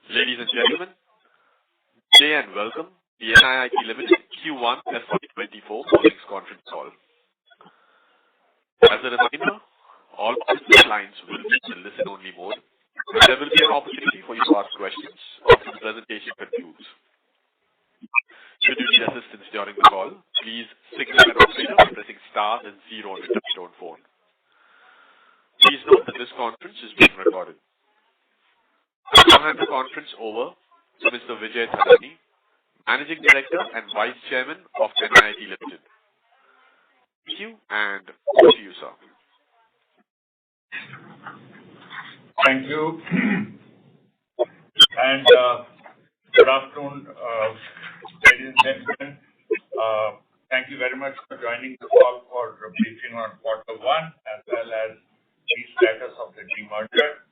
Ladies and gentlemen, good day and welcome to the NIIT Ltd Q1 FY2024 earnings conference call. As a reminder, all participant lines will be in listen-only mode, and there will be an opportunity for you to ask questions after the presentation concludes. Should you need assistance during the call, please signal an operator by pressing star and 0 on your touchtone phone. Please note that this conference is being recorded. I now hand the conference over to Mr. Vijay Thadani, Managing Director and Vice Chairman of NIIT Ltd. Thank you, and over to you, sir. Thank you. And good afternoon, ladies and gentlemen. Thank you very much for joining the call for a briefing on Q1 as well as the status of the demerger.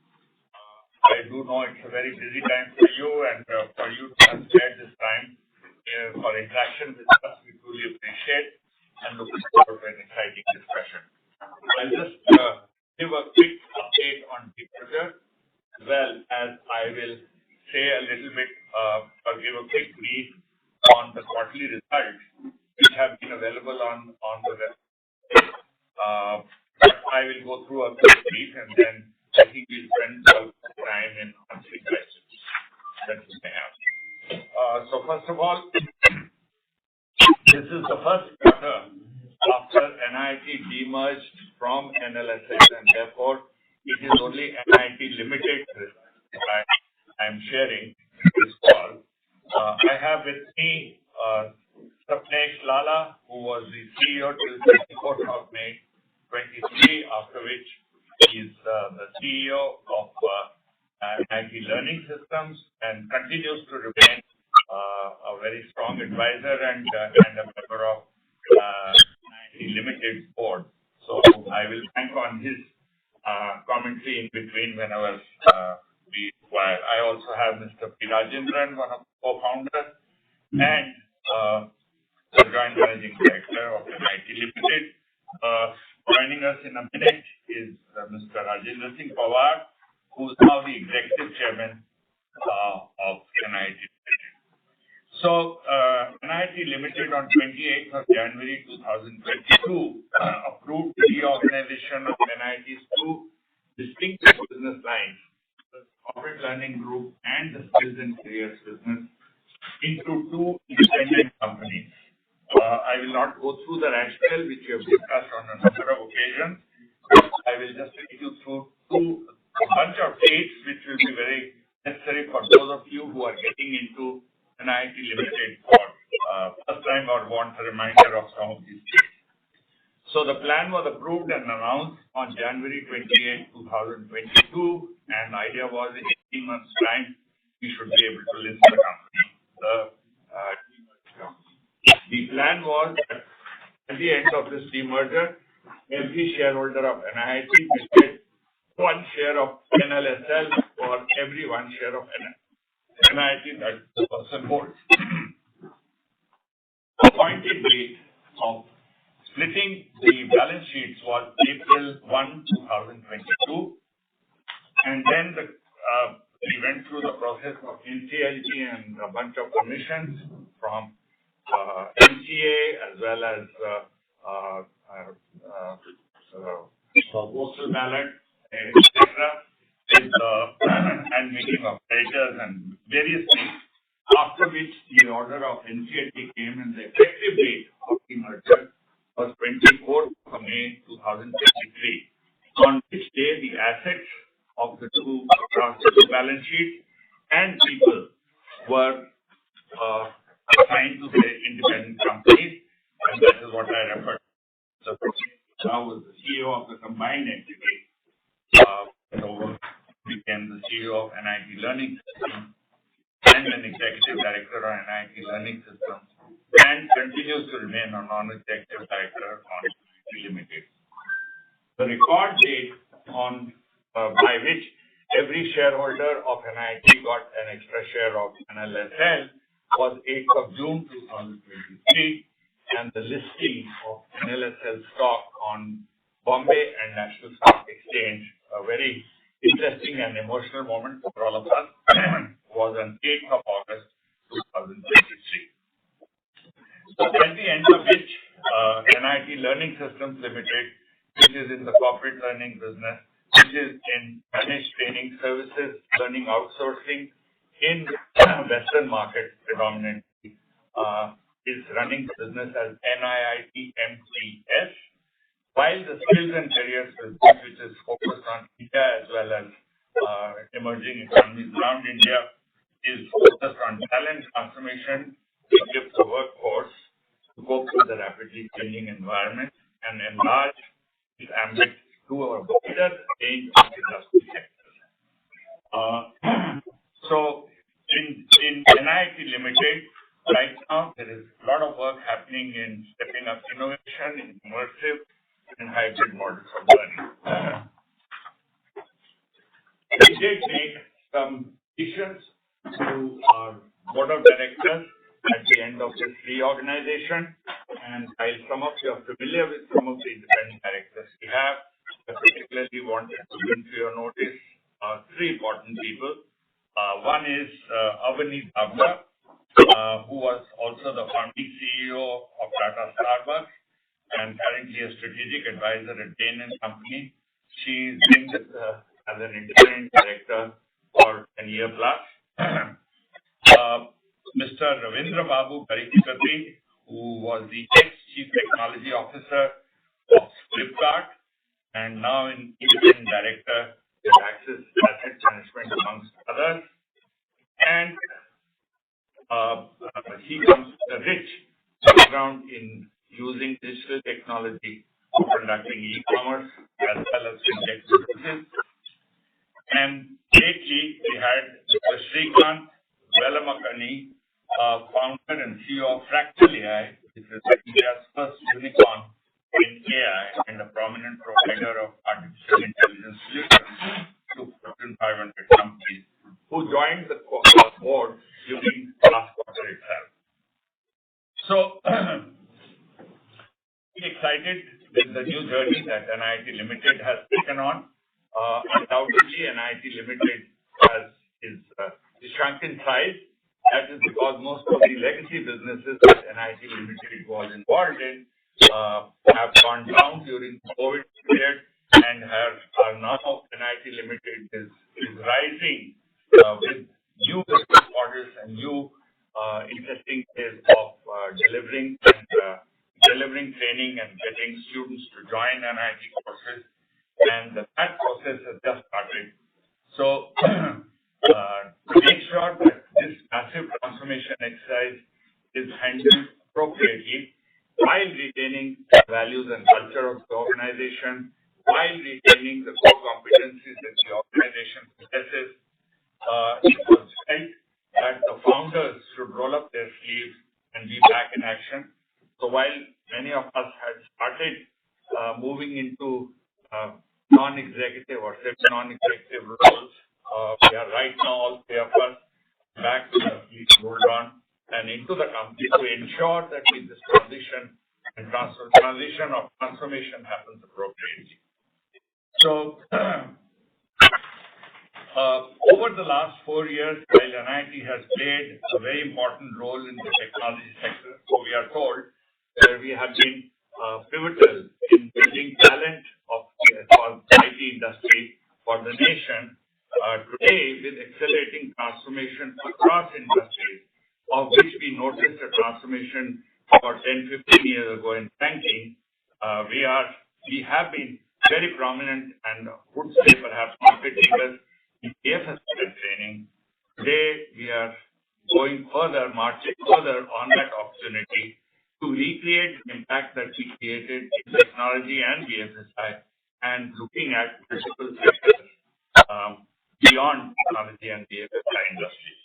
I do know it's a very busy time for you, and for you to have spared this time for interaction with us, we truly appreciate and look forward to an exciting discussion. I'll just give a quick update on demerger, as well as I will say a little bit or give a quick brief on the quarterly results which have been available on the website. I will go through a quick brief, and then I think we'll spend some time in answering questions that you may have. So first of all, this is the first quarter after NIIT demerged from NLSL, and therefore it is only NIIT Ltd that I am sharing this call. I have with me Sapnesh Lalla, who was the CEO till 24th of May 23, after which he is the CEO of NIIT Learning Systems and continues to remain a very strong advisor and a member of NIIT Ltd board. So I will bank on his commentary in between whenever we require. I also have Mr. P. Rajendran, one of the co-founders, and the Joint Managing Director of NIIT Ltd. Joining us in a minute is Mr. Rajendra Singh Pawar, who is now the Executive Chairman of NIIT Ltd. So, NIIT Ltd on 28th of January 2022 approved the reorganization of NIIT's two distinctive business lines, the Corporate Learning Group and the Skills and Careers business, into two independent companies. I will not go through the rationale which we have discussed on a number of occasions. I will just take you through a bunch of dates which will be very necessary for those of you who are getting into NIIT Ltd for first time or want a reminder of some of these dates. So the plan was approved and announced on January 28, 2022, and the idea was in 18 months' time we should be able to list the company. The plan was that at the end of this demerger, every shareholder of NIIT will get one share of NLSL for every one share of NIIT that the person holds. The appointed date of splitting the balance sheets was April 1, 2022, and then we went through the process of NCLT and a bunch of permissions from MCA as well as postal ballot, etc., and meeting of creditors and various things, after which the order of NCLT came and the effective date of the merger was 24th of May 2023, on which day the assets of the two balance sheets and people were assigned to the independent companies, and that is what I referred to. So now was the CEO of the combined entity, became the CEO of NIIT Learning Systems and an Executive Director of NIIT Learning Systems, and continues to remain a non-executive director on NIIT Ltd. The record date on by which every shareholder of NIIT got an extra share of NLSL was 8th of June 2023, and the listing of NLSL stock on Bombay and National Stock Exchange, a very interesting and emotional moment for all of us, was on 8th of August 2023. So at the end of which, NIIT Learning Systems Limited, which is in the corporate learning business, which is in managed training services, learning outsourcing in Western markets predominantly, is running the business as NIIT MTS, while the skills and careers business, which is focused on India as well as emerging economies around India, is focused on talent transformation to equip the workforce to cope with the rapidly changing environment and enlarge its ambit to a wider range of industry sectors. So in NIIT Limited, right now there is a lot of work happening in stepping up innovation in immersive and hybrid models of learning. We did make some additions to our board of directors at the end of this reorganization, and while some of you are familiar with some of the independent directors we have, I particularly wanted to bring to your notice three important people. One is Avani Dabra, who was also the founding CEO of Tata Starbucks and currently a strategic advisor at Bain & Company. She's been with as an independent director for 10 years plus. Mr. Ravindra Babu Parikipati, who was the ex-chief technology officer of Flipkart and now an independent director with Axis Asset Management amongst others. And he comes with a rich background in using digital technology for conducting e-commerce as well as fintech businesses. And lately, we had Mr. Srikanth Velamakani, founder and CEO of Fractal AI, which is India's first unicorn in AI and a prominent provider of artificial intelligence solutions to Fortune 500 companies, who joined the board during last quarter itself. So, excited with the new journey that NIIT Limited has taken on. Undoubtedly, NIIT Limited is shrunk in size. That is because most of the legacy businesses that NIIT Limited was involved in have gone down during the COVID period and are now NIIT Limited is rising with new business models and new interesting ways of delivering training and getting students to join NIIT courses. And that process has just started. So, to make sure that this massive transformation exercise is handled appropriately while retaining the values and culture of the organization, while retaining the core competencies that the organization possesses, it was felt that the founders should roll up their sleeves and be back in action. So while many of us had started moving into non-executive or semi-non-executive roles, we are right now, all three of us, back to the fleet rolled on and into the company to ensure that with this transition and transition or transformation happens appropriately. So, over the last 4 years, while NIIT has played a very important role in the technology sector, so we are told, where we have been pivotal in building talent for the IT industry for the nation. Today, with accelerating transformation across industries, of which we noticed a transformation about 10-15 years ago in banking, we have been very prominent and would say perhaps market leaders in BFSI training. Today, we are going further, marching further on that opportunity to recreate the impact that we created in technology and BFSI and looking at multiple sectors beyond technology and BFSI industries.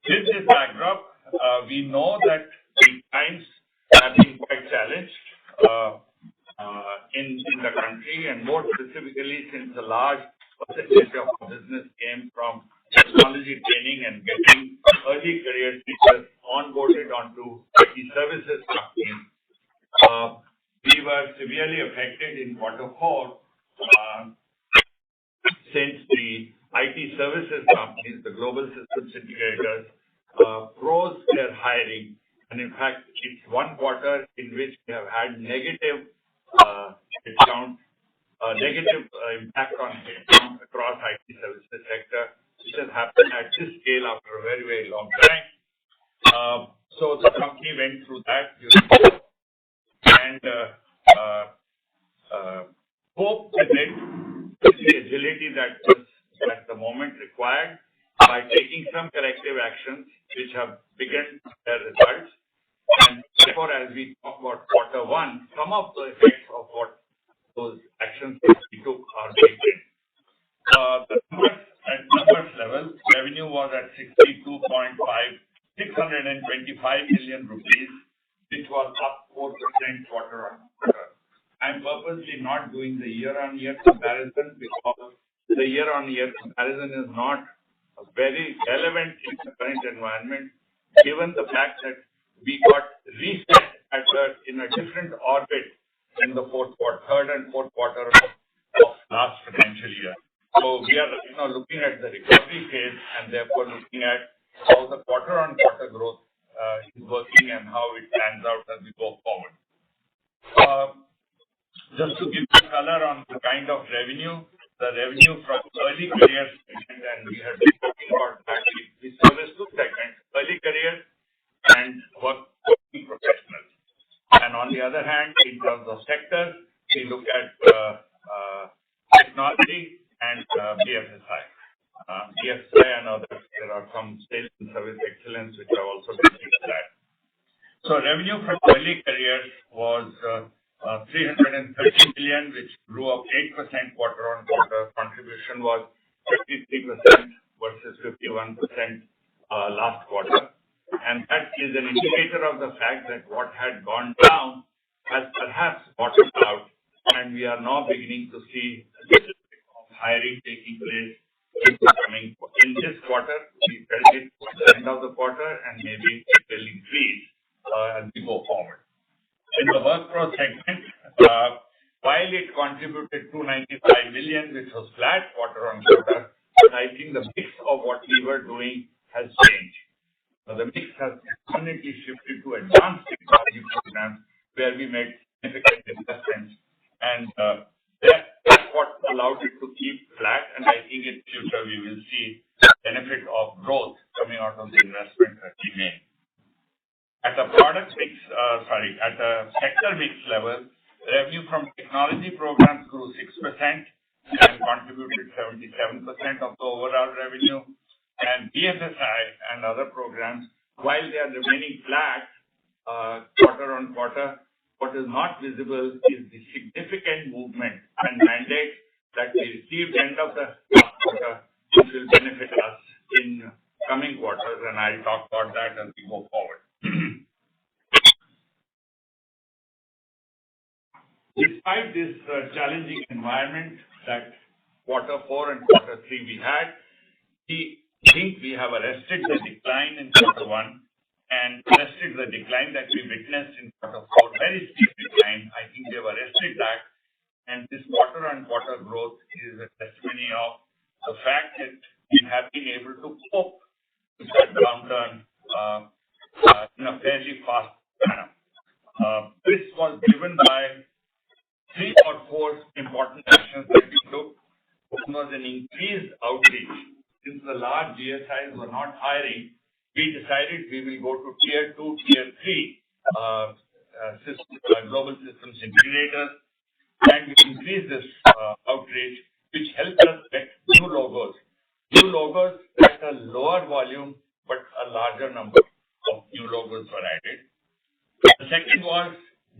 With this backdrop, we know that the times have been quite challenged in the country, and more specifically since a large percentage of our business came from technology training and getting early career teachers onboarded onto IT services companies. We were severely affected in Q4 since the IT IT services companies, the global systems integrators, froze their hiring. And in fact, it's one quarter in which we have had negative headcount, negative impact on headcount across IT services sector, which has happened at this scale after a very, very long time. So the company went through that and coped with it with the agility that was at the moment required by taking some corrective actions which have begun their results. And therefore, as we talk about quarter one, some of the effects of what those actions that we took are baked in. The numbers at numbers level, revenue was at 625 million rupees, which was up 4% quarter on quarter. I'm purposely not doing the year-on-year comparison because the year-on-year comparison is not very relevant in the current environment, given the fact that we got reset in a different orbit in the third and fourth quarter of last financial year. So we are looking at the recovery phase and therefore looking at how the quarter-on-quarter growth is working and how it pans out as we go forward. Just to give you color on the kind of revenue, the revenue from early career segment, and we have been talking about that. We service two segments, early career and working professionals. And on the other hand, in terms of sectors, we look at technology and BFSI. BFSI and others, there are some sales and service excellence which are also been that. So revenue from early careers was 330 million, which grew up 8% quarter on quarter. Contribution was 53% versus 51% last quarter. And that is an indicator of the fact that what had gone down has perhaps bottomed out, and we are now beginning to see a little bit of hiring taking place in this quarter. We felt it at the end of the quarter, and maybe it will increase as we go forward. In the workforce segment, while it contributed 295 million, which was flat quarter on quarter, but I think the mix of what we were doing has changed. The mix has definitely shifted to advanced technology programs where we made significant investments, and that's what allowed it to keep flat. And I think in future we will see benefit of growth coming out of the investment that we made. At the at the sector mix level, revenue from technology programs grew 6% and contributed 77% of the overall revenue. And BFSI and other programs, while they are remaining flat quarter on quarter, what is not visible is the significant movement and mandate that we received end of the last quarter, which will benefit us in coming quarters, and I'll talk about that as we go forward. Despite this challenging environment that quarter four and quarter three we had, we think we have arrested the decline in quarter one and arrested the decline that we witnessed in quarter four, very steep decline. I think we have arrested that, and this quarter on quarter growth is a testimony of the fact that we have been able to cope with that downturn in a fairly fast manner. This was driven by 3 or 4 important actions that we took. One was an increased outreach. Since the large GSIs were not hiring, we decided we will go to tier 2, tier 3 global systems integrators, and we increased this outreach, which helped us get new logos at a lower volume, but a larger number of new logos were added. The second was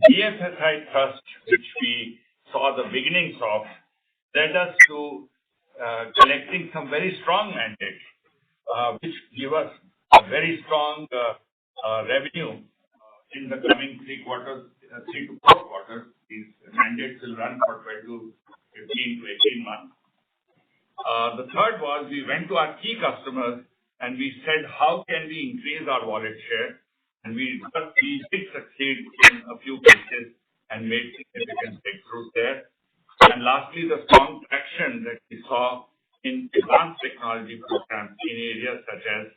BFSI trust, which we saw the beginnings of, led us to collecting some very strong mandates, which give us a very strong revenue in the coming 3 to 4 quarters. These mandates will run for 12 to 15 to 18 months. The third was we went to our key customers and we said, how can we increase our wallet share? And we did succeed in a few cases and made significant breakthroughs there. And lastly, the strong traction that we saw in advanced technology programs in areas such as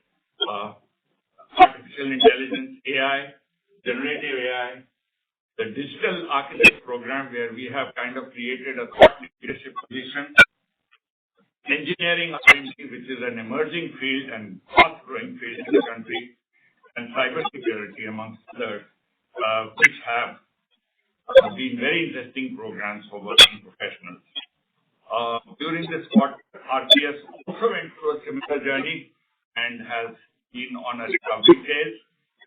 artificial intelligence, AI, generative AI, the digital architect program where we have kind of created a thought leadership position, engineering R&D, which is an emerging field and fast-growing field in the country, and cybersecurity amongst others, which have been very interesting programs for working professionals. During this quarter, RPS also went through a similar journey and has been on a recovery phase,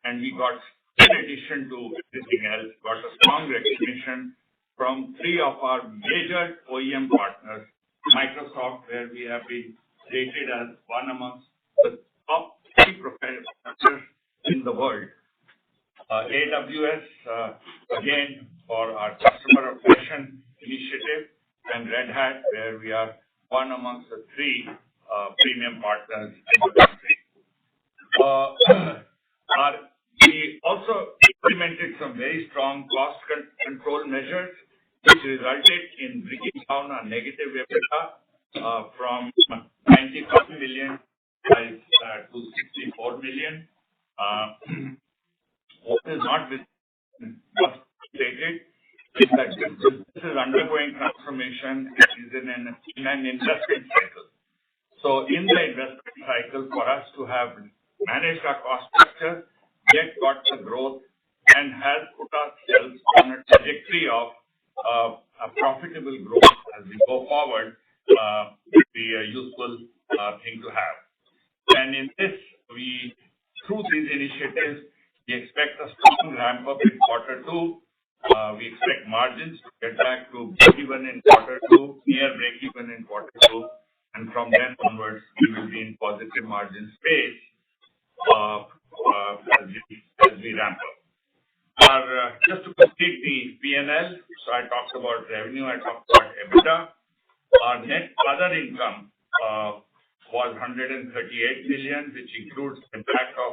and we got, in addition to everything else, got a strong recognition from three of our major OEM partners, Microsoft, where we have been rated as one amongst the top 3 professors in the world. AWS, again, for our customer obsession initiative, and Red Hat, where we are one amongst the 3 premium partners in the country. We also implemented some very strong cost control measures, which resulted in bringing down our negative EBITDA from 95 million to 64 million. What is not stated is that this is undergoing transformation and is in an investment cycle. So in the investment cycle, for us to have managed our cost structure, yet got the growth and has put ourselves on a trajectory of a profitable growth as we go forward, would be a useful thing to have. And in this, through these initiatives, we expect a strong ramp up in quarter 2. We expect margins to get back to break-even in quarter 2, near break-even in quarter 2, and from then onwards, we will be in positive margin space as we ramp up. Just to complete the P&L, so I talked about revenue, I talked about EBITDA. Our net other income was 138 million, which includes the impact of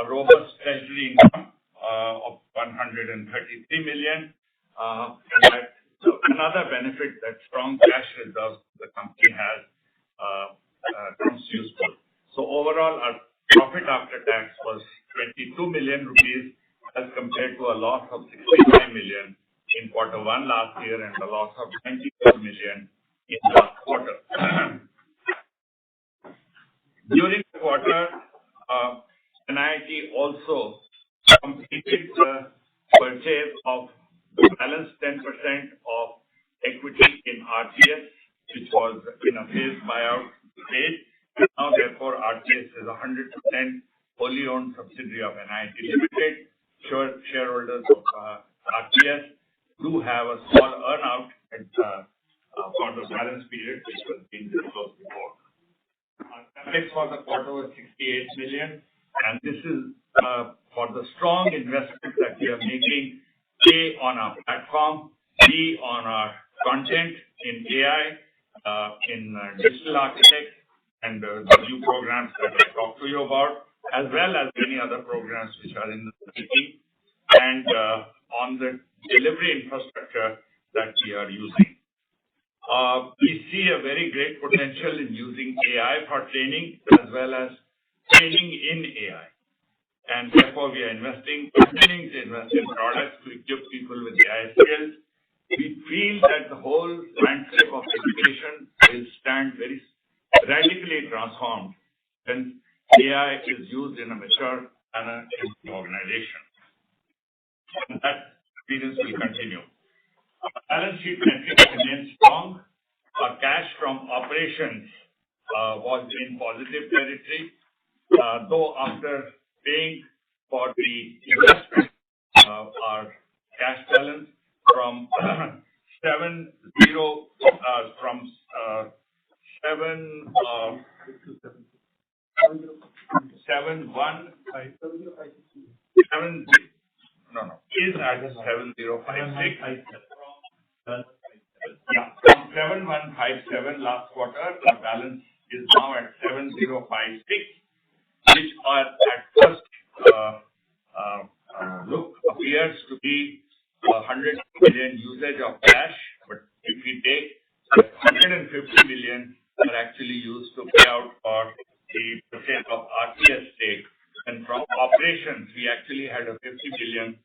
a robust treasury income of 133 million. Another benefit that strong cash reserves the company has comes useful. So overall, our profit after tax was 22 million rupees as compared to a loss of 65 million in quarter 1 last year and a loss of 94 million in last quarter. During the quarter, NIIT also completed the purchase of the balance 10% of equity in RPS, which was in a phased buyout stage. And now, therefore, RPS is 100% wholly owned subsidiary of NIIT Ltd. Shareholders of RPS do have a small earn-out for the balance period, which was being disclosed before. Our CapEx for the quarter was 68 million, and this is for the strong investment that we are making, A, on our platform, B, on our content in AI, in digital architects, and the new programs that I talked to you about, as well as many other programs which are in the making, and on the delivery infrastructure that we are using. We see a very great potential in using AI for training as well as training in AI. And therefore, we are continuing to invest in products to equip people with AI skills. We feel that the whole landscape of education will stand very radically transformed when AI is used in a mature manner in the organization. And that experience will continue. Our balance sheet metrics remain strong. Our cash from operations was in positive territory, though after paying for the investment, our cash balance from 7157 last quarter, our balance is now at 7056, which at first look appears to be 100 million usage of cash, but if we take 150 million are actually used to pay out for the purchase of RTS stake. And from operations, we actually had a 50 billion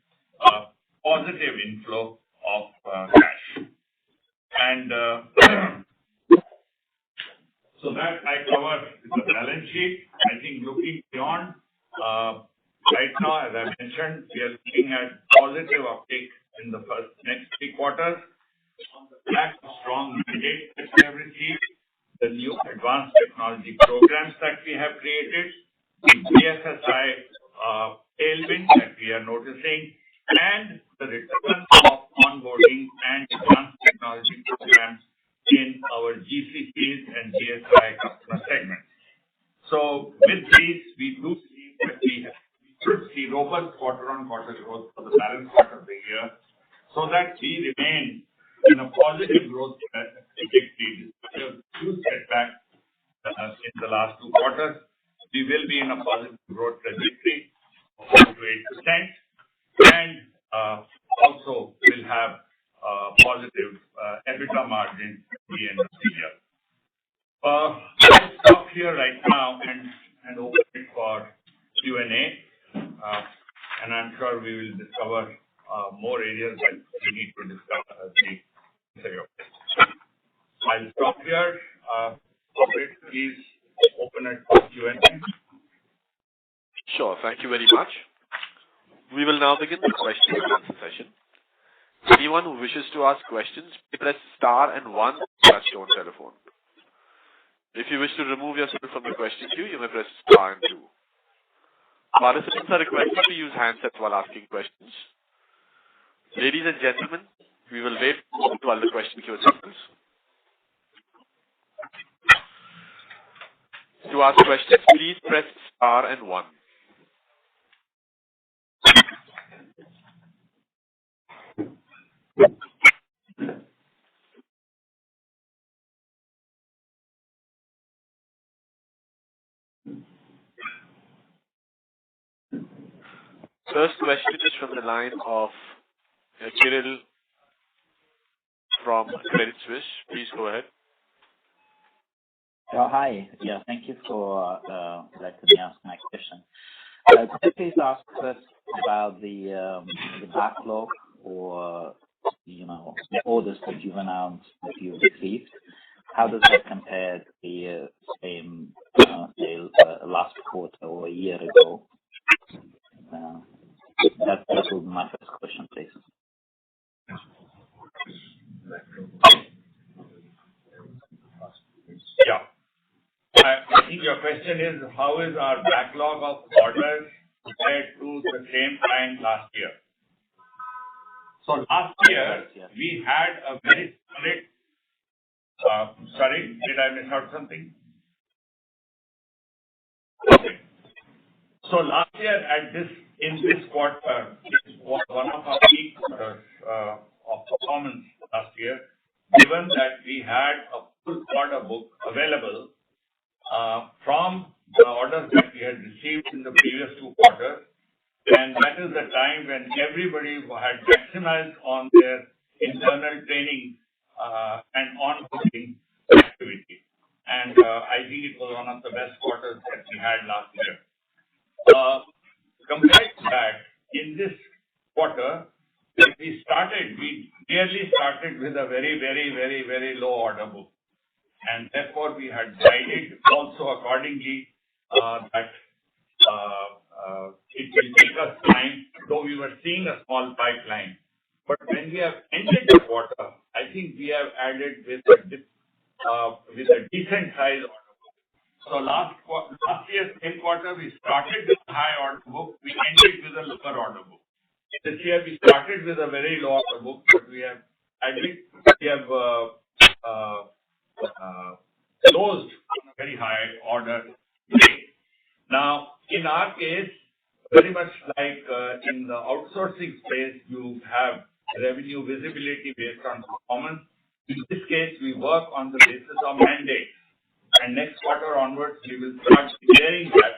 positive inflow of cash. And so that I covered the balance sheet. I think looking beyond, right now, as I mentioned, we are looking at positive uptake in the next 3 quarters. On the back of strong mandate that we have received, the new advanced technology programs that we have created, the BFSI tailwind that we are noticing, and the return of onboarding and advanced technology programs in our GCCs and GSI customer segments. So with these, we do see that we should see robust quarter-on-quarter growth for the balance part of the year, so that we remain in a positive growth trajectory. Despite a few setbacks in the last 2 quarters, we will be in a positive growth trajectory of 4%-8%, and also will have positive EBITDA margin at the end of the year. I'll stop here right now and open it for Q&A, and I'm sure we will discover more areas that we need to discuss as we say. I'll stop here. Operator, please open it for Q&A. Sure. Thank you very much. We will now begin the question and answer session. Anyone who wishes to ask questions, press star and 1 on your touchtone telephone. If you wish to remove yourself from the question queue, you may press star and 2. Participants are requested to use handsets while asking questions. Ladies and gentlemen, we will wait while the question queue assembles. To ask questions, please press star and 1. First question is from the line of Kirill from Credit Suisse. Please go ahead. Hi. Yeah, thank you for letting me ask my question. Could you please ask first about the backlog or, the orders that you've announced that you've received? How does that compare to the same sales last quarter or a year ago? That would be my first question, please. Yeah. I think your question is, how is our backlog of orders compared to the same time last year? So last year, we had a very solid... sorry, did I miss out something? Okay. So last year, in this quarter, it was one of our peak quarters of performance last year, given that we had a full order book available from the orders that we had received in the previous 2 quarters. And that is the time when everybody had maximized on their internal training and onboarding activity. And I think it was one of the best quarters that we had last year. Compared to that, in this quarter, we nearly started with a very low order book. And therefore, we had guided also accordingly that it will take us time, though we were seeing a small pipeline. But when we have ended the quarter, I think we have added with a decent size order book. So last year's same quarter, we started with a high order book. We ended with a lower order book. This year, we started with a very low order book, but we have closed on a very high order today. Now, in our case, very much like in the outsourcing space, you have revenue visibility based on performance. In this case, we work on the basis of mandates. And next quarter onwards, we will start declaring that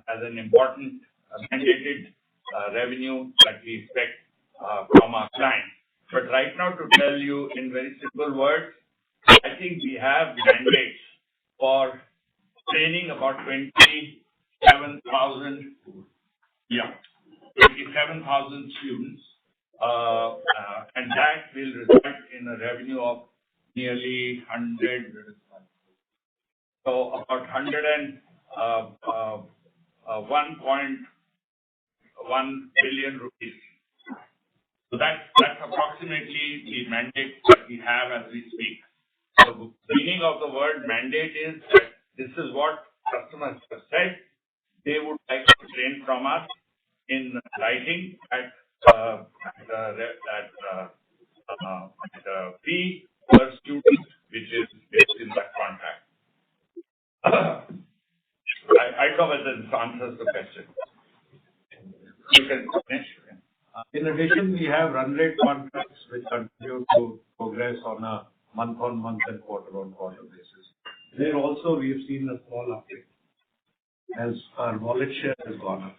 as an important mandated revenue that we expect from our clients. But right now, to tell you in very simple words, I think we have mandates for training about 27,000 students, and that will result in a revenue of nearly 1.1 billion rupees. So that's approximately the mandate that we have as we speak. The meaning of the word mandate is that this is what customers have said they would like to train from us in writing at fee per student, which is based in that contract. I don't know whether this answers the question. You can finish. In addition, we have run rate contracts which continue to progress on a month-on-month and quarter-on-quarter basis. There also we have seen a small uptick as our wallet share has gone up.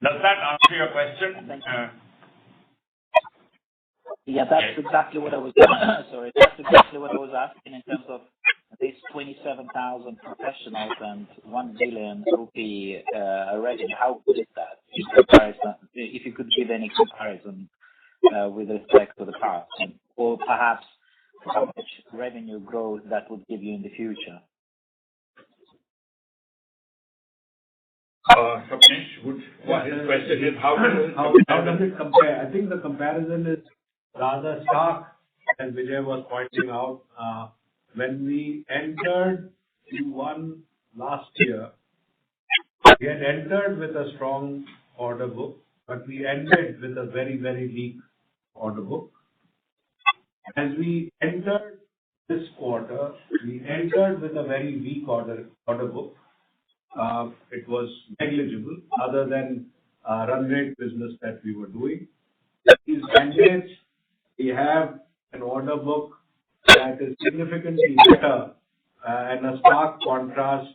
Does that answer your question? Thank you. Yeah, that's exactly what I was. Sorry, that's exactly what I was asking in terms of these 27,000 professionals and 1 billion rupee revenue. How good is that in comparison? If you could give any comparison with respect to the past, or perhaps how much revenue growth that would give you in the future. Sapnesh, his question is how does it compare? I think the comparison is rather stark, as Vijay was pointing out. When we entered Q1 last year, we had entered with a strong order book, but we ended with a very, very weak order book. As we entered this quarter, we entered with a very weak order book. It was negligible other than run rate business that we were doing. These mandates, we have an order book that is significantly better and a stark contrast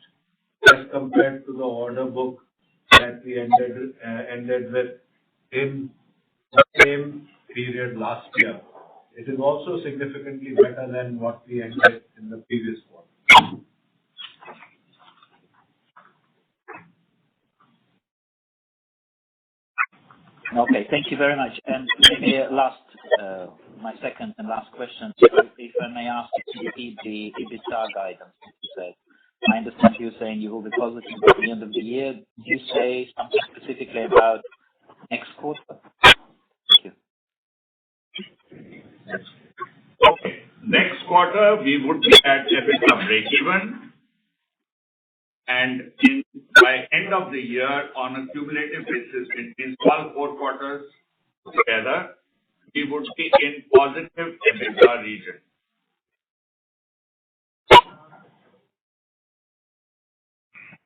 as compared to the order book that we ended with in the same period last year. It is also significantly better than what we ended in the previous quarter. Okay, thank you very much. And maybe my second and last question, if I may ask you to repeat the EBITDA guidance that you said. I understand you saying you will be positive at the end of the year. Did you say something specifically about next quarter? Thank you. Okay. Next quarter, we would be at EBITDA breakeven. And by end of the year, on a cumulative basis, between all 4 quarters together, we would be in positive EBITDA region.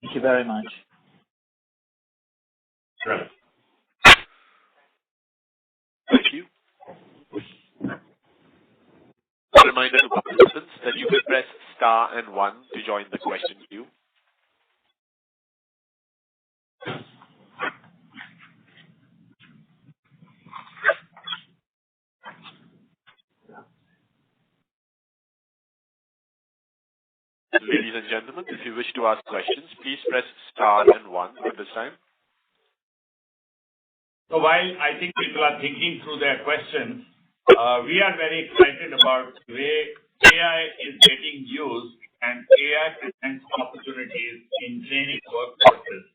Thank you very much. Right. Thank you. A reminder to participants that you can press star and 1 to join the question queue. Ladies and gentlemen, if you wish to ask questions, please press star and 1 at this time. So while I think people are thinking through their questions, we are very excited about the way AI is getting used and AI presents opportunities in training workforces.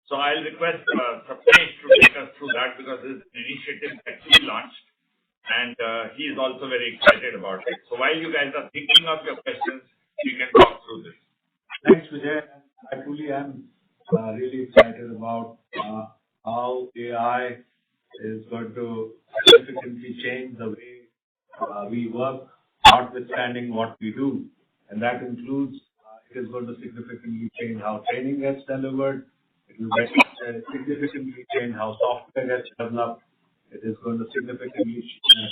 So I'll request Sapnesh to take us through that because this is an initiative that he launched and he is also very excited about it. So while you guys are thinking of your questions, we can talk through this. Thanks, Vijay. I truly am really excited about how AI is going to significantly change the way we work, notwithstanding what we do. And that includes, it is going to significantly change how training gets delivered. It will significantly change how software gets developed. It is going to significantly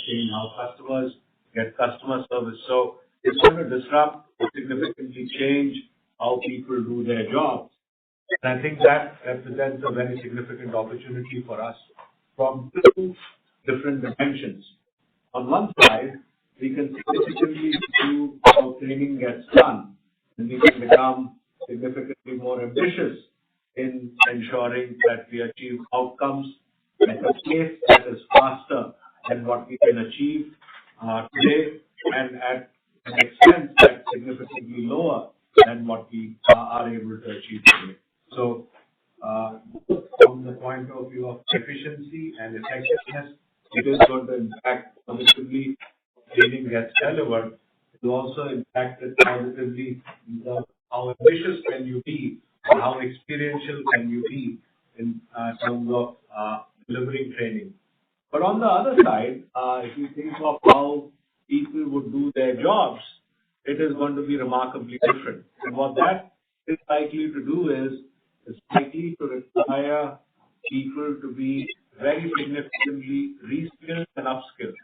change how customers get customer service. So it's going to disrupt, significantly change how people do their jobs. And I think that represents a very significant opportunity for us from 2 different dimensions. on one side, we can significantly improve how training gets done, and we can become significantly more ambitious in ensuring that we achieve outcomes at a pace that is faster than what we can achieve today, and at an extent that's significantly lower than what we are able to achieve today. So, from the point of view of efficiency and effectiveness, it is going to impact positively training gets delivered. It will also impact it positively in terms of how ambitious can you be and how experiential can you be in terms of delivering training. But on the other side, if you think of how people would do their jobs, it is going to be remarkably different. And what that is likely to do is it's likely to require people to be very significantly reskilled and upskilled.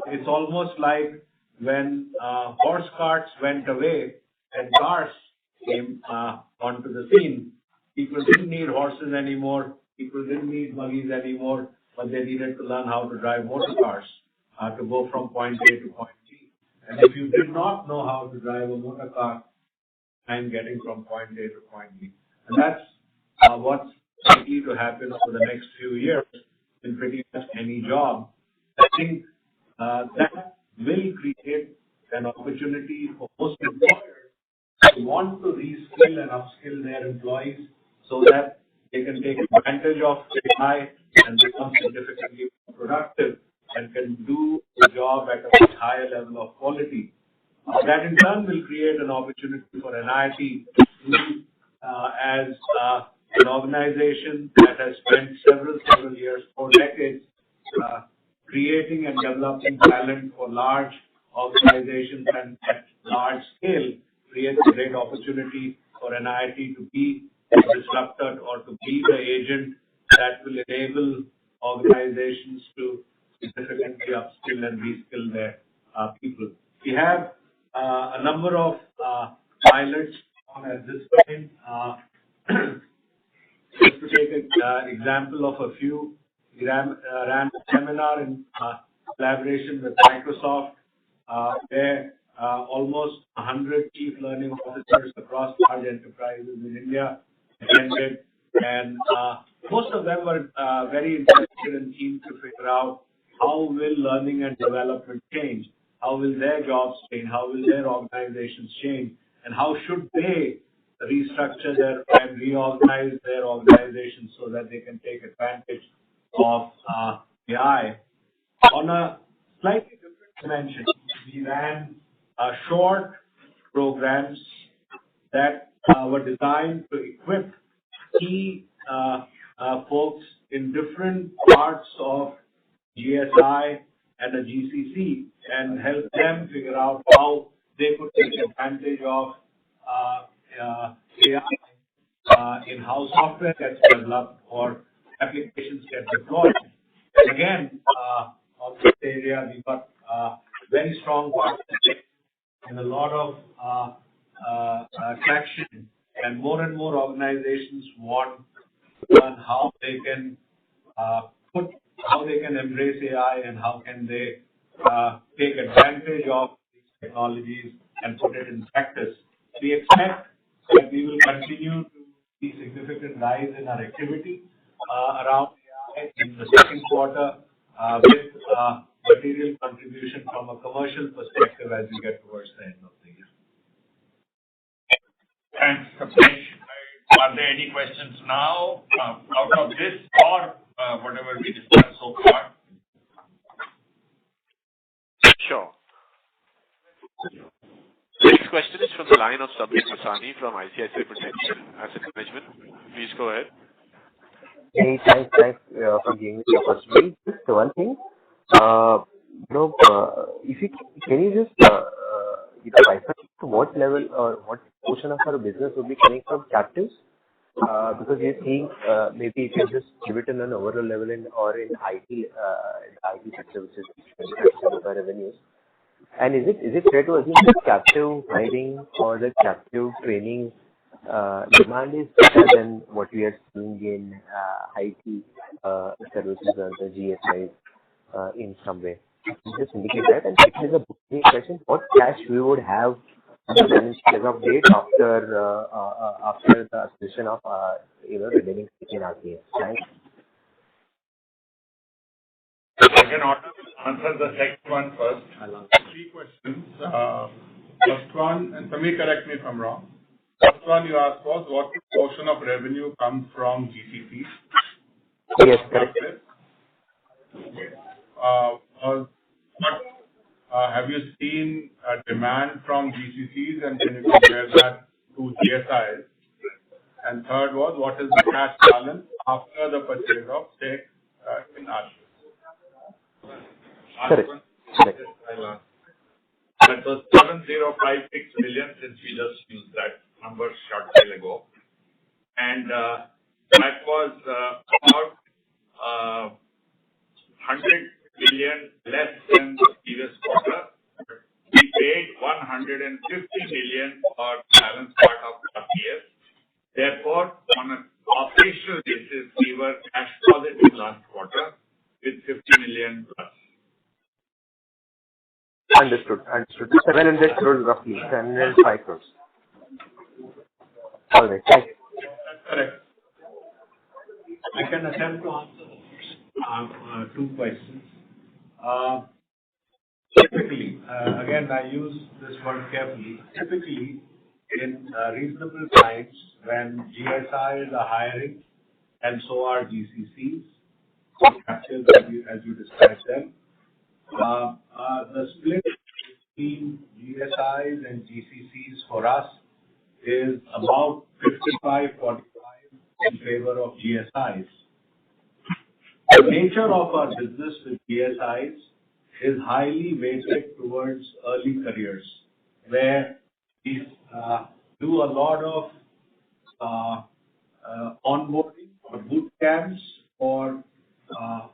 It's almost like when horse carts went away and cars came onto the scene. People didn't need horses anymore. People didn't need buggies anymore, but they needed to learn how to drive motor cars to go from point A to point B. And if you did not know how to drive a motor car, I'm getting from point A to point B. And that's what's likely to happen over the next few years in pretty much any job. I think that will create an opportunity for most employers to want to reskill and upskill their employees so that they can take advantage of AI and become significantly more productive and can do the job at a much higher level of quality. That in turn will create an opportunity for NIIT to, as an organization that has spent several years, 4 decades, creating and developing talent for large organizations and at large scale, creates a great opportunity for NIIT to be a disruptor or to be the agent that will enable organizations to significantly upskill and reskill their people. We have a number of pilots on at this time. Just to take an example of a few, we ran a seminar in collaboration with Microsoft, where almost 100 chief learning officers across large enterprises in India attended, and most of them were very interested and keen to figure out how will learning and development change, how will their jobs change, how will their organizations change, and how should they restructure their and reorganize their organizations so that they can take advantage of AI. On a slightly different dimension, we ran short programs that were designed to equip key folks in different parts of GSI and a GCC and help them figure out how they could take advantage of AI in how software gets developed or applications get deployed. And again, on this area, we got very strong participation and a lot of traction, and more organizations want to learn how they can embrace AI and how can they take advantage of these technologies and put it in practice. We expect that we will continue to see significant rise in our activity around AI in the second quarter with material contribution from a commercial perspective as we get towards the end of the year. Thanks, Sapnesh. Are there any questions now out of this or whatever we discussed so far? Sure. Next question is from the line of Sabir Kasani from ICICI Prudential Asset Management. Please go ahead. Hey, thanks for giving me the opportunity. Just one thing, if you can you just bifurcate to what level or what portion of our business will be coming from captives? Because we're seeing maybe if you just give it in an overall level or in IT sector, which is 20% of our revenues. And is it fair to assume that captive hiring or the captive training demand is better than what we are seeing in IT services or the GSIs in some way? just indicate that. And second is a bookkeeping question. What cash we would have on the balance sheet as of date after the acquisition of remaining stake in RPS? Thanks. I can answer the second one first. I'll answer 3 questions. First one, and Samir, correct me if I'm wrong. First one you asked was what portion of revenue comes from GCCs? Yes, correct. Have you seen a demand from GCCs, and can you compare that to GSIs? And third was, what is the cash balance after the purchase of stake in RPS? Correct. That was 7056 million, since we just used that number short while ago. And that was about 100 million less than the previous quarter. We paid 150 million for balance part of RPS. Therefore, on an operational basis, we were cash positive last quarter with 50 million plus. Understood. 700 crores roughly, 705 crores. All right, thanks. That's correct. I can attempt to answer the first 2 questions. Typically, again, I use this word carefully. Typically, in reasonable times when GSIs are hiring and so are GCCs, captives as you described them, the split between GSIs and GCCs for us is about 55-45 in favor of GSIs. The nature of our business with GSIs is highly weighted towards early careers, where we do a lot of onboarding or boot camps for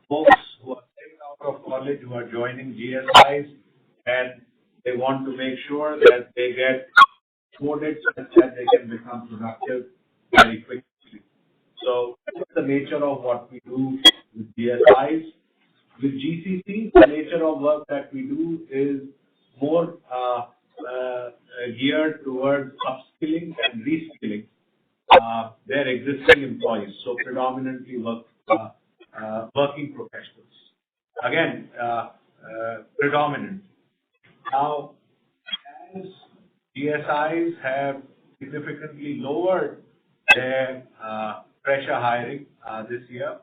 folks who are straight out of college who are joining GSIs, and they want to make sure that they get promoted such that they can become productive very quickly. So that's the nature of what we do with GSIs. With GCCs, the nature of work that we do is more geared towards upskilling and reskilling their existing employees, so predominantly working professionals. Again, predominant. Now, as GSIs have significantly lowered their fresher hiring this year,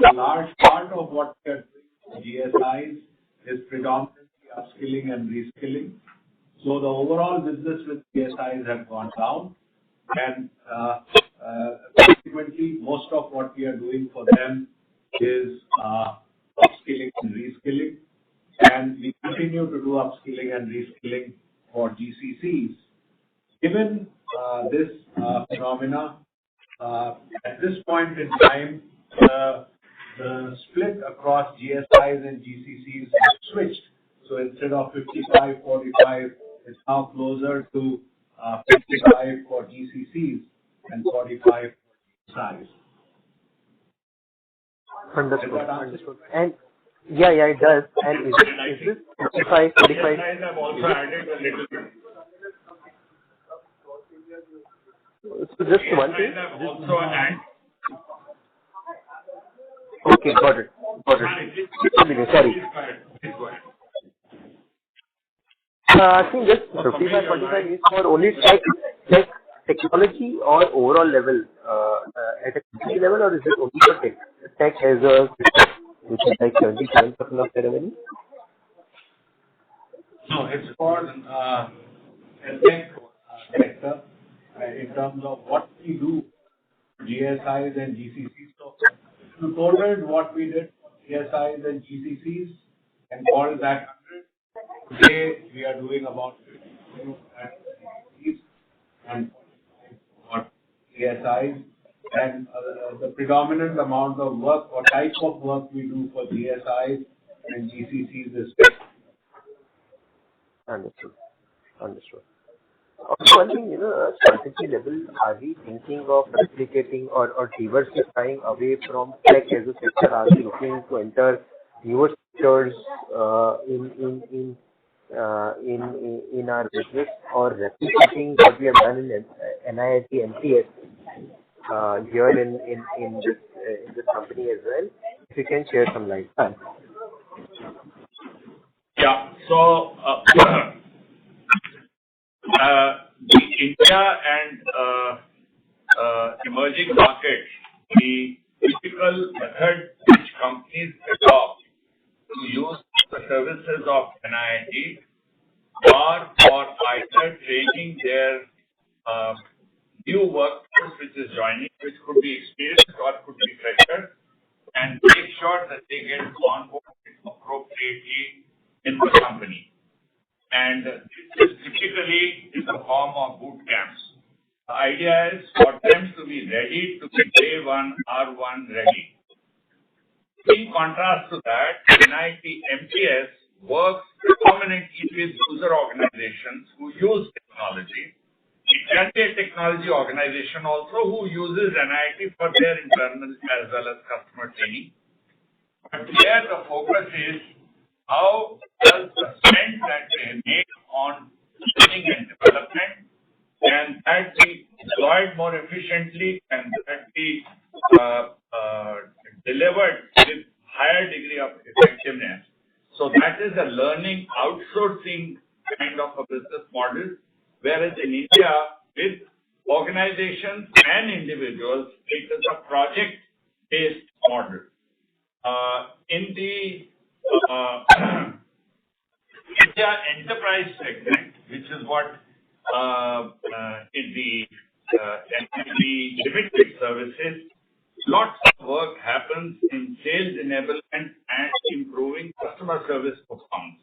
a large part of what we are doing for GSIs is predominantly upskilling and reskilling. So the overall business with GSIs has gone down, and consequently, most of what we are doing for them is upskilling and reskilling, and we continue to do upskilling and reskilling for GCCs. Given this phenomena, at this point in time, the split across GSIs and GCCs has switched. So instead of 55-45, it's now closer to 55 for GCCs and 45 for GSIs. Understood. And yeah, it does. And is this 55, 45? GSIs have also added a little bit. So just one thing. GSIs have also added. Okay, got it. Sorry. Please go ahead. I think this 55-45 is for only tech technology or overall level, at a company level, or is it only for tech as a which is like 77% of the revenue? No, it's for the tech sector in terms of what we do for GSIs and GCCs. So reported what we did for GSIs and GCCs and called that 100. Today we are doing about 50 and for GSIs, and the predominant amount of work or type of work we do for GSIs and GCCs is tech. Understood. Also, one thing, strategy level, are we thinking of replicating or diversifying away from tech as a sector? Are we looking to enter newer factors in our business or replicating what we have done in NIIT MTS here in this company as well? If you can share some light. Thanks. Yeah. So, the India and emerging markets, the typical method which companies adopt to use the services of NIIT are for either training their new workforce which is joining, which could be experienced or could be fresher, and make sure that they get onboarded appropriately in the company. And this is typically in the form of boot camps. The idea is for them to be ready to be day one, R1 ready. In contrast to that, NIIT MTS works predominantly with user organizations who use technology. It can be a technology organization also who uses NIIT for their internal as well as customer training. But here the focus is how does the spend that they make on training and development can that be deployed more efficiently and that be delivered with higher degree of effectiveness. So that is a learning outsourcing kind of a business model, whereas in India, with organizations and individuals, it is a project-based model. In the India enterprise segment, which is what in the NIIT Limited services, lots of work happens in sales enablement and improving customer service performance.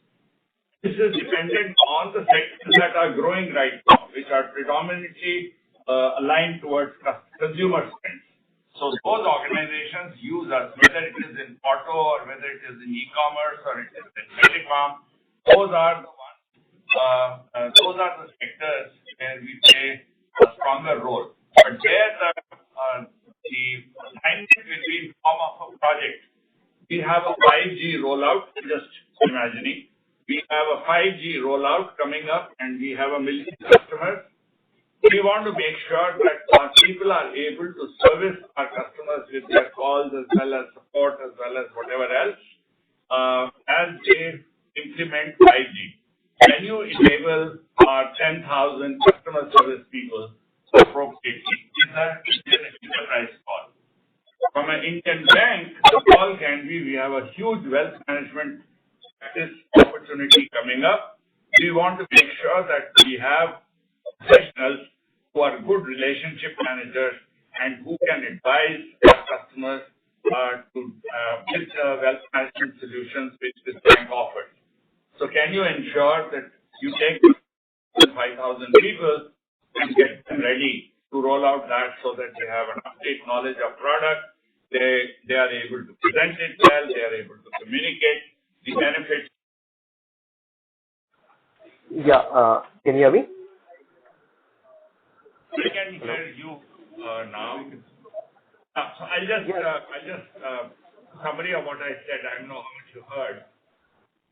This is dependent on the sectors that are growing right now, which are predominantly aligned towards consumer spend. So those organizations use us, whether it is in auto or whether it is in e-commerce or it is in telecom. Those are the ones. Those are the sectors where we play a stronger role. But there, the alignment will be in form of a project. We have a 5G rollout. Just imagining, we have a 5G rollout coming up, and we have 1 million customers. We want to make sure that our people are able to service our customers with their calls as well as support as well as whatever else as they implement 5G. Can you enable our 10,000 customer service people appropriately? Is that an enterprise call? From an Indian bank, the call can be, we have a huge wealth management practice opportunity coming up. We want to make sure that we have professionals who are good relationship managers and who can advise our customers to with wealth management solutions which this bank offers. So can you ensure that you take 5,000 people and get them ready to roll out that so that they have an update knowledge of product, they are able to present it well, they are able to communicate the benefits. Yeah, can you hear me? I can hear you now. So I'll just summary of what I said. I don't know how much you heard.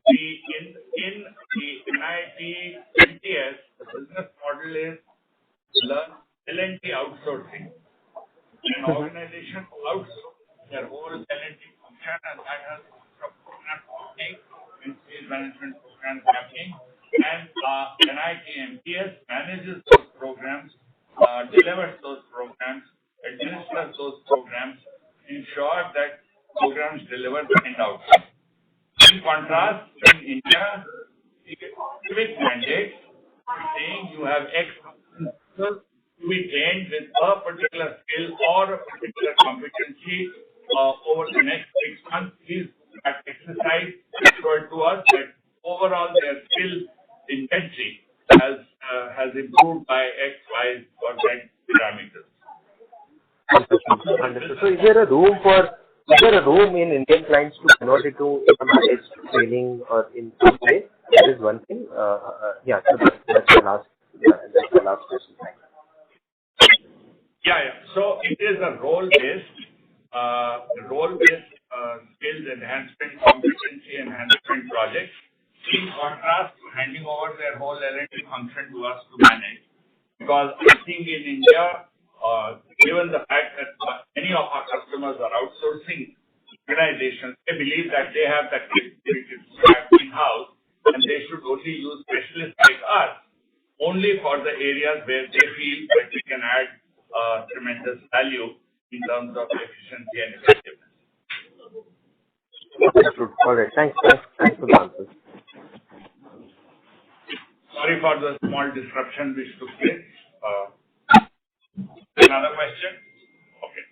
In the NIIT MTS, the business model is L&D outsourcing. An organization outsources their whole L&D function, and that has some program happening and sales management programs happening. And NIIT MTS manages those programs, delivers those programs, administers those programs, ensure that programs deliver the end outcome. In contrast, in India, with mandates saying you have X people to be trained with a particular skill or a particular competency over the next 6 months. Please that exercise referred to us that overall their skill intensity has improved by X, Y, or Z parameters. Understood. So is there a room in Indian clients to convert it to managed training or in some way? That is one thing. Yeah, so that's the last question. Thanks. Yeah. So it is a role-based skills enhancement, competency enhancement L&D function to us to manage. Because I think in India, given the fact that many of our customers are outsourcing organizations, they believe that they have that capability to act in-house, and they should only use specialists like us only for the areas where they feel that we can add tremendous value in terms of efficiency and effectiveness. Understood. All right. Thanks for the answers. Sorry for the small disruption which took place. Another question? Okay.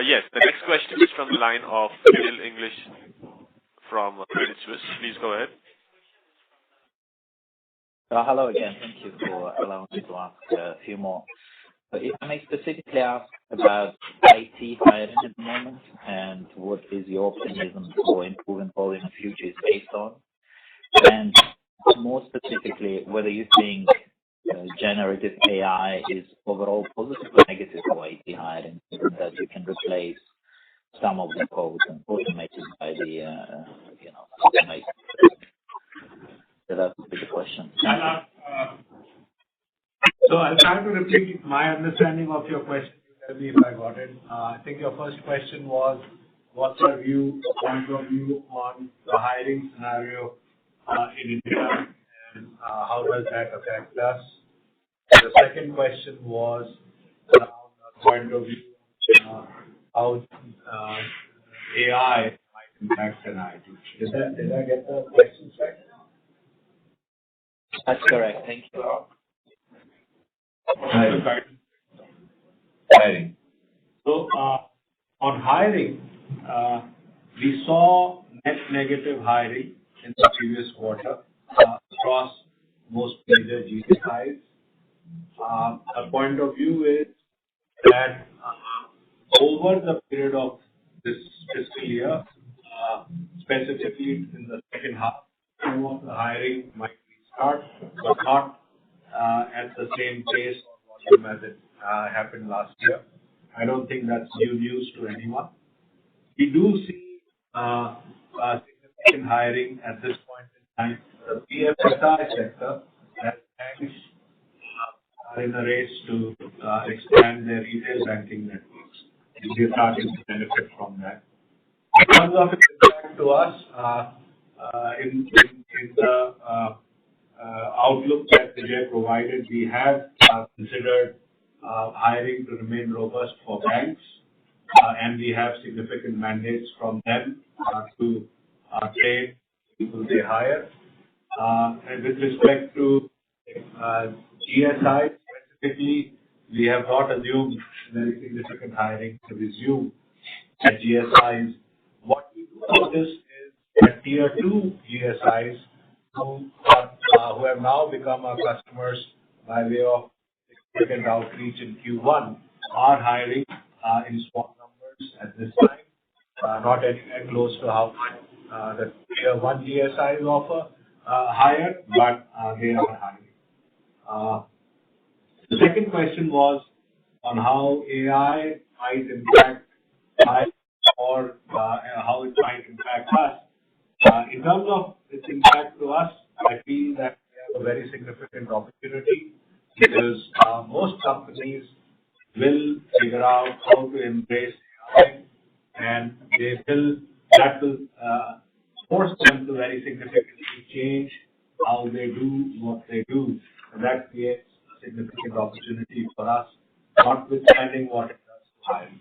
Yes, the next question is from the line of Phil English from Credit Suisse. Please go ahead. Hello again. Thank you for allowing me to ask a few more. If I may specifically ask about IT hiring at the moment and what is your optimism for improving all in the future is based on, and more specifically, whether you think generative AI is overall positive or negative for IT hiring, given that you can replace some of the code and automate it by the, automated. So that would be the question. So I'll try to repeat my understanding of your question. Tell me if I got it. I think your first question was, what's your point of view on the hiring scenario in India, and how does that affect us? The second question was around the point of view how AI might impact NIIT. Did I get the questions right? That's correct. Thank you. Hiring. So on hiring, we saw net negative hiring in the previous quarter across most major GSIs. Our point of view is that over the period of this fiscal year, specifically in the second half, some of the hiring might restart, but not at the same pace or volume as it happened last year. I don't think that's new news to anyone. We do see significant hiring at this point in time. The BFSI sector, as banks are in a race to expand their retail banking networks, and we're starting to benefit from that. In terms of its impact to us, in the outlook that Vijay provided, we have considered hiring to remain robust for banks, and we have significant mandates from them to train people they hire. And with respect to GSI specifically, we have not assumed very significant hiring to resume at GSIs. What we do notice is that tier 2 GSIs who have now become our customers by way of significant outreach in Q1 are hiring in small numbers at this time, not anywhere close to how much the tier 1 GSIs offer hire, but they are hiring. The second question was on how AI might impact hiring or how it might impact us. In terms of its impact to us, I feel that we have a very significant opportunity because most companies will figure out how to embrace AI, and that will force them to very significantly change how they do what they do. And that creates a significant opportunity for us, notwithstanding what it does to hiring.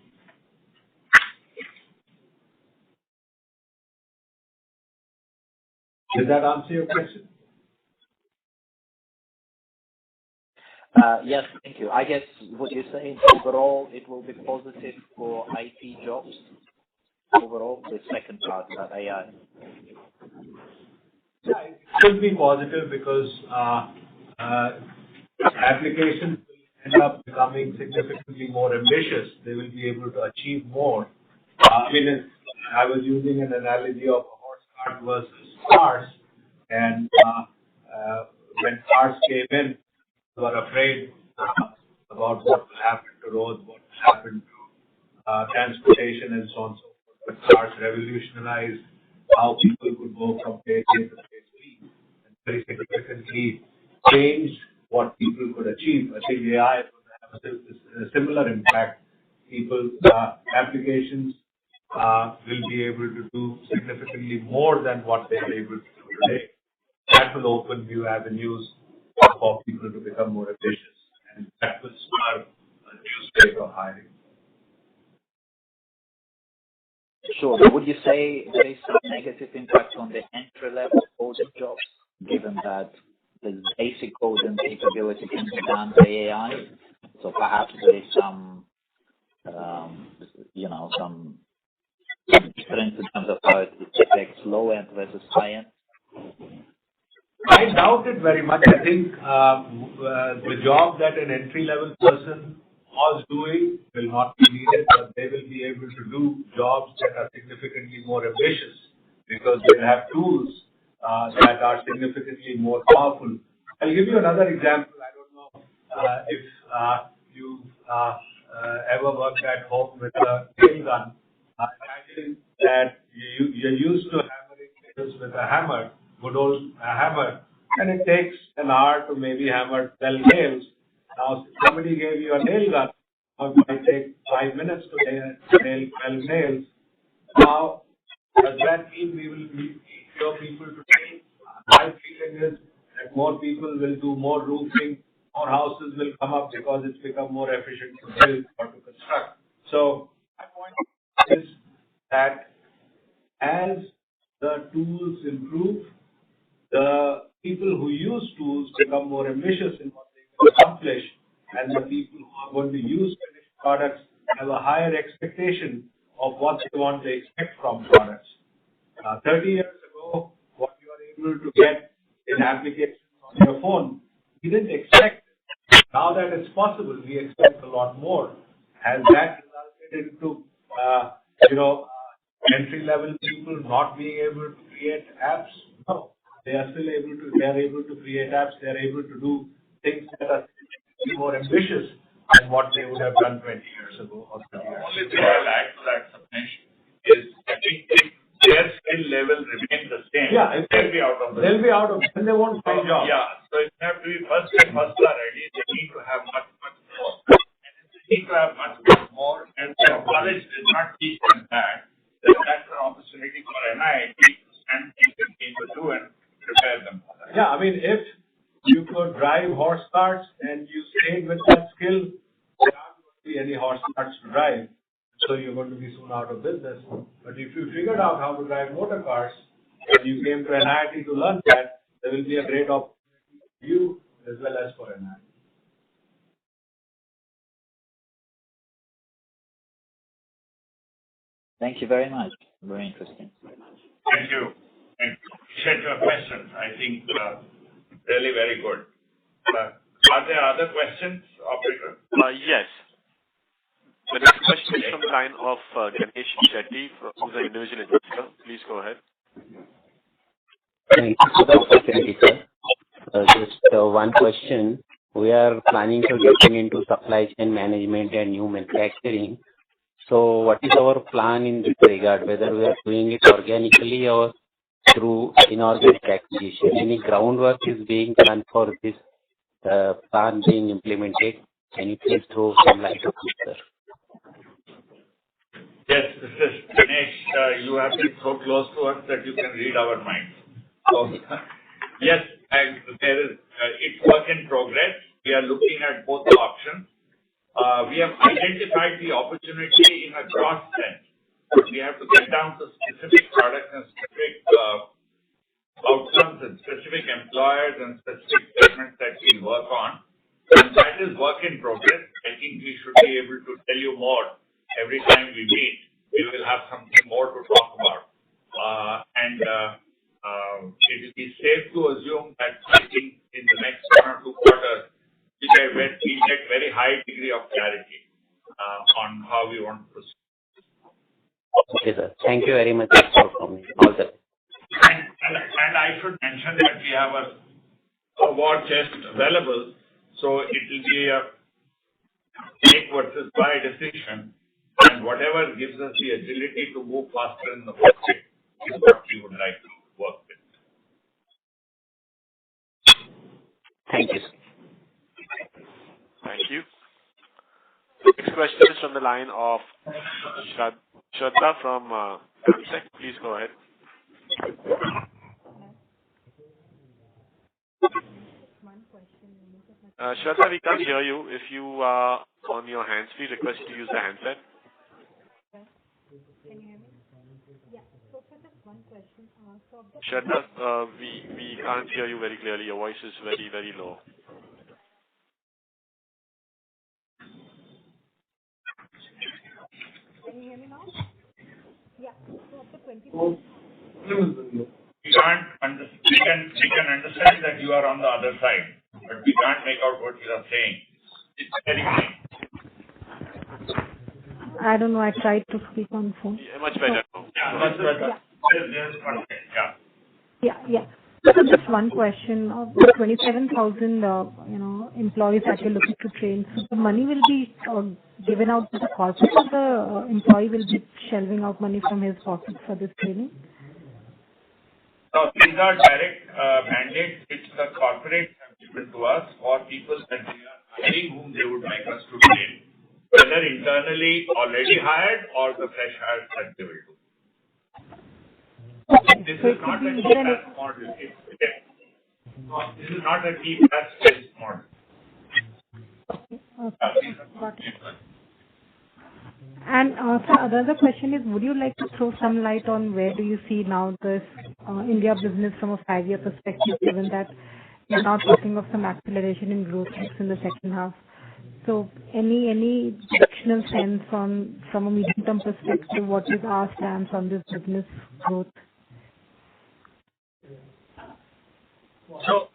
Did that answer your question? Yes, thank you. I guess what you're saying, overall, it will be positive for IT jobs. Overall, the second part about AI. Yeah, it should be positive because applications will end up becoming significantly more ambitious. They will be able to achieve more. I was using an analogy of a horse cart versus cars, and when cars came in, we were afraid about what will happen to roads, what will happen to transportation, and so on and so forth. But cars revolutionized how people could go from place A to place B. And very significantly changed what people could achieve. I think AI will have a similar impact. People's applications will be able to do significantly more than what they are able to do today. That will open new avenues for people to become more ambitious, and that will spur a new state of hiring. Sure. But would you say there is some negative impact on the entry-level coding jobs, given that the basic coding capability can be done by AI? So perhaps there is some, some difference in terms of how it affects low-end versus high-end? I doubt it very much. I think the job that an entry-level person was doing will not be needed, but they will be able to do jobs that are significantly more ambitious because they have tools that are significantly more powerful. I'll give you another example. I don't know if you've ever worked at home with a nail gun. Imagine that you're used to hammering nails with a hammer, good old hammer, and it takes an hour to maybe hammer 12 nails. Now, if somebody gave you a nail gun, it might take 5 minutes to nail 12 nails. Now, does that mean we will need fewer people to train? My feeling is that more people will do more roofing, more houses will come up because it's become more efficient to build or to construct. So, my point is that as the tools improve, the people who use tools become more ambitious in what they can accomplish, and the people who are going to use finished products have a higher expectation of what they want to expect from products. 30 years ago, what you are able to get in applications on your phone, we didn't expect it. Now that it's possible, we expect a lot more. Has that resulted into, entry-level people not being able to create apps? No. They are still able to create apps. They are able to do things that are more ambitious than what they would have done 20 years ago or 30 years ago. The only thing I'll add to that, Sapnesh, is I think if their skill level remains the same, they'll be out of the They'll be out of, then they won't find jobs. Yeah. So if they have to be first ready, they need to have much more. And if they need to have much more, and their college does not teach them that, then that's an opportunity for NIIT to stand in the two and prepare them for that. Yeah, I mean, if you could drive horse carts and you stayed with that skill, there aren't going to be any horse carts to drive. So you're going to be soon out of business. But if you figured out how to drive motor cars and you came to NIIT to learn that, there will be a great opportunity for you as well as for NIIT. Thank you very much. Very interesting. Thank you. Appreciate your questions. I think really very good. Are there other questions, operator? Yes. The next question is from the line of Ganesh Shetty, who's an individual investor. Please go ahead. Thank you for the opportunity, sir. Just one question. We are planning to getting into supply chain management and new manufacturing. So what is our plan in this regard, whether we are doing it organically or through inorganic acquisition? Any groundwork is being done for this plan being implemented? Can you please throw some light on this, sir? Yes, this is Ganesh. You have been so close to us that you can read our minds. So, yes, it's work in progress. We are looking at both the options. We have identified the opportunity in a broad sense, but we have to get down to specific products and specific outcomes and specific employers and specific segments that we work on. And that is work in progress. I think we should be able to tell you more every time we meet. We will have something more to talk about. It will be safe to assume that I think in the next 1 or 2 quarters, we get very high degree of clarity on how we want to proceed. Okay, sir. Thank you very much. That's all from me. All the best. And I should mention that we have a war chest available, so it will be a take versus buy decision, and whatever gives us the agility to move faster in the market is what we would like to work with. Thank you. Thank you. The next question is from the line of Shraddha from Amsec. Please go ahead. Shraddha, we can't hear you. If you are on your hands, we request you to use the handset. Can you hear me? Yeah. So for just one question. Shraddha, we can't hear you very clearly. Your voice is very, very low. Can you hear me now? Yeah. So of the 20. We can understand that you are on the other side, but we can't make out what you are saying. It's very clear. I don't know. I tried to speak on phone. Yeah, much better. Yeah, much better. Yeah. There's contact. Yeah. Yeah. So just one question. Of the 27,000, employees that you're looking to train, so the money will be given out to the corporate, or the employee will be shelving out money from his pocket for this training? So these are direct mandates which the corporates have given to us for people that we are hiring whom they would like us to train, whether internally already hired or the fresh hires that they will do. Okay. This So is it not could a be TPAS model. This is not a TPAS-based model. Okay. Got it. And so the other question is, would you like to throw some light on where do you see now this India business from a 5-year perspective, given that you're now talking of some acceleration in growth rates in the second half? So any directional sense from a medium-term perspective, what is our stance on this business growth? So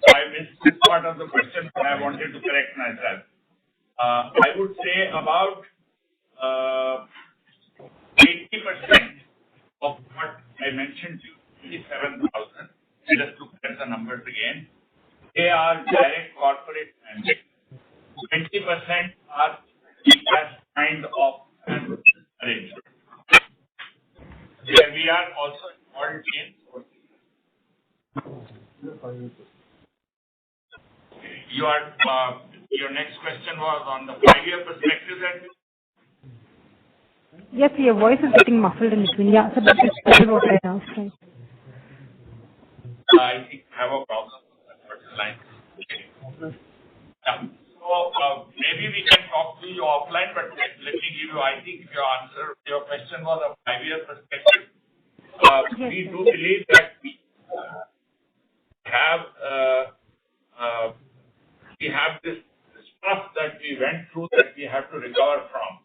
I missed this part of the question, but I wanted to correct myself. I would say about 80% of what I mentioned to you, 27,000, let us look at the numbers again. They are direct corporate mandates. 20% are TPAS kind of an arrangement. Where we are also involved in. Your next question was on the 5-year perspective then? Yes, your voice is getting muffled in between. Yeah, so that is what I asked. Right. I think I have a problem with the line. Yeah. So maybe we can talk to you offline, but let me give you, I think your question was a 5-year perspective. Yes, we do believe that we have this stuff that we went through that we have to recover from.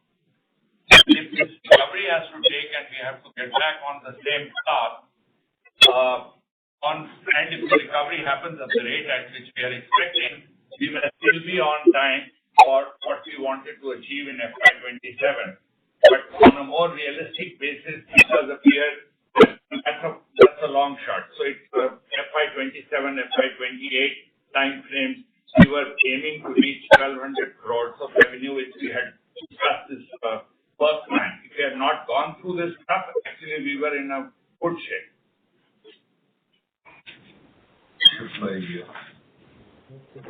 If this recovery has to take and we have to get back on the same path, and if the recovery happens at the rate at which we are expecting, we will still be on time for what we wanted to achieve in FY27. But on a more realistic basis, it does appear that's a long shot. So it's FY27, FY28 time frames. We were aiming to reach 1,200 crores of revenue, which we had discussed this first time. If we had not gone through this stuff, actually we were in a good shape.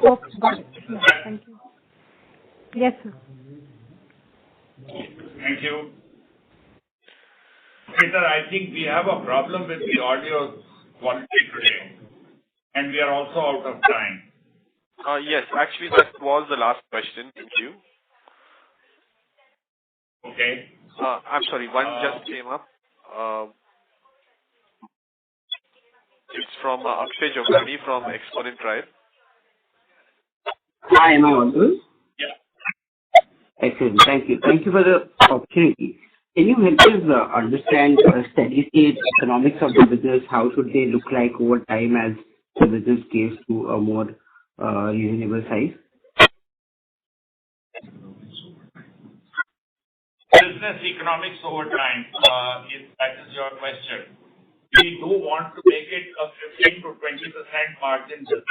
Okay, got it. Yeah, thank you. Yes, sir. Thank you. Peter, I think we have a problem with the audio quality today, and we are also out of time. Yes, actually that was the last question. Thank you. Okay. I'm sorry, one just came up. It's from Akshay Jogani from Exponent Tribe. Hi, am I audible? Yeah. Excellent. Thank you. Thank you for the opportunity. Can you help us understand steady state economics of the business? How should they look like over time as the business scales to a more reasonable size? Business economics over time, if that is your question. We do want to make it a 15 to 20% margin business.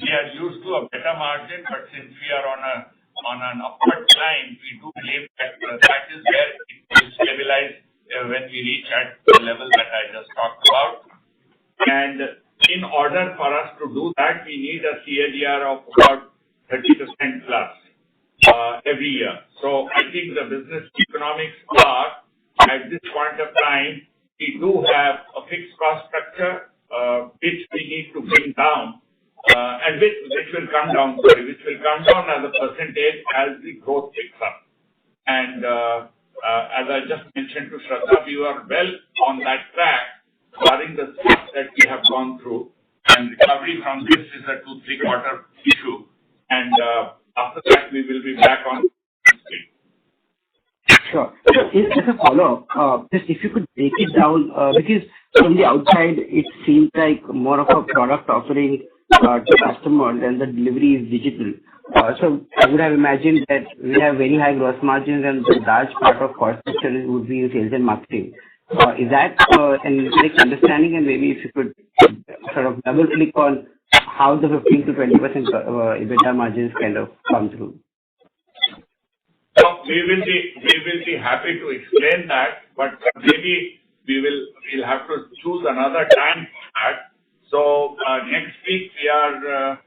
We are used to a better margin, but since we are on an upward climb, we do believe that that is where it will stabilize when we reach at the level that I just talked about. And in order for us to do that, we need a CAGR of about 30% plus every year. So I think the business economics are, at this point of time, we do have a fixed cost structure, which we need to bring down, and which will come down, which will come down as a percentage as the growth picks up. And as I just mentioned to Shraddha, we are well on that track, barring the steps that we have gone through, and recovery from this is a 2-3 quarter issue. And after that, we will be back on speed. Sure. So as a follow-up, just if you could break it down, because from the outside, it seems like more of a product offering to customers and the delivery is digital. So I would have imagined that we have very high gross margins and the large part of cost structure would be in sales and marketing. Is that an correct understanding? And maybe if you could sort of double click on how the 15 to 20% EBITDA margins kind of come through. So we will be happy to explain that, but maybe we'll have to choose another time for that. So next week we are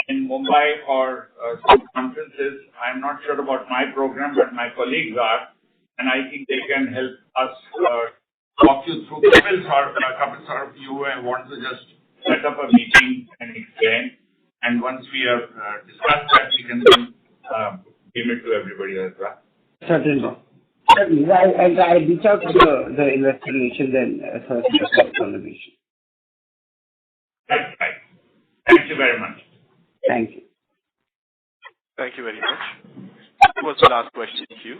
in Mumbai for some conferences. I'm not sure about my program, but my colleagues are, and I think they can help us walk you through. A couple of you want to just set up a meeting and explain, and once we have discussed that, we can then give it to everybody as well. Certainly. I reach out to the investor relations and for the conversation. That's right. Thank you very much. Thank you. Thank you very much. That was the last question in queue.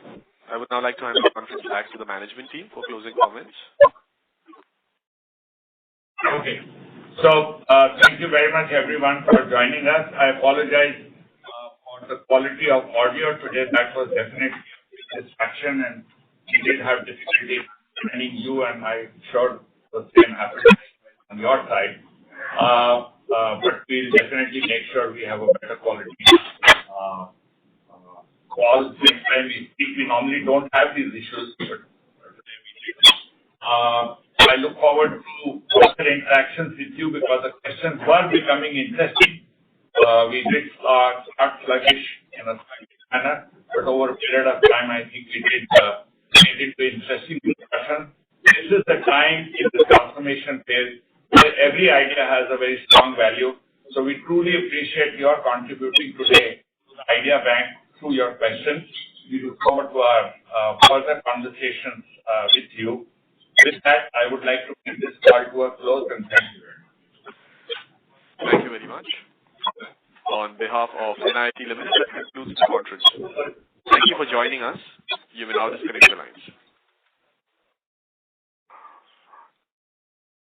I would now like to hand the conference back to the management team for closing comments. Okay. So, thank you very much everyone for joining us. I apologize for the quality of audio today. That was definitely a distraction, and we did have difficulty finding you, and I'm sure the same happened on your side. But we'll definitely make sure we have a better quality call next time we speak. We normally don't have these issues, but today we do. I look forward to further interactions with you because the questions were becoming interesting. We did start sluggish in a sluggish manner, but over a period of time, I think we did made it to interesting discussion. This is the time in the transformation phase where every idea has a very strong value. So we truly appreciate your contributing today to the idea bank through your questions. We look forward to our further conversations with you. With that, I would like to bring this call to a close, and thank you very much. Thank you very much. On behalf of NIIT Ltd, that concludes the conference. Thank you for joining us. You may now disconnect your lines.